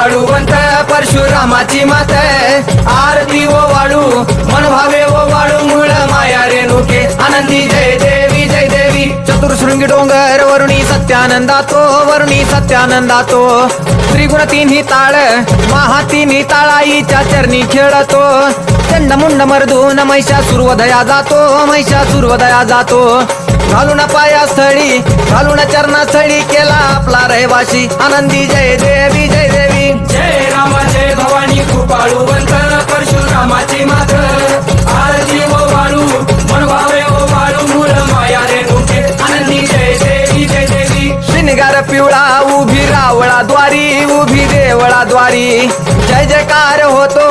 वाळूवंत परशुरामाची मात आरती ओ वाळू मन भावे ओ वाळू मूळ माया रेणुके आनंदी जय देवी जय देवी चतुर्शृंगी डोंगर वरुणी सत्यानंदातो त्रिगुण तिन्ही ताळ महा तिन्ही ताळाईच्या चरणी खेळतो चंडमुंड मर्दून महिषासुरवधया जातो घालून पायास्थळी घालून चरणास्थळी केला आपला रहिवाशी आनंदी जय देवी जय देवी जय राम जय भवानी कृपाळूवंत परशुरामाची मात आरती ओ वाळू मन भावे ओ वाळू मूळ माया रेणुके आनंदी जय देवी जय देवी श्रीनिगार पिवळा उभी रावळा द्वारी उभी देवळा द्वारी जय जयकार होतो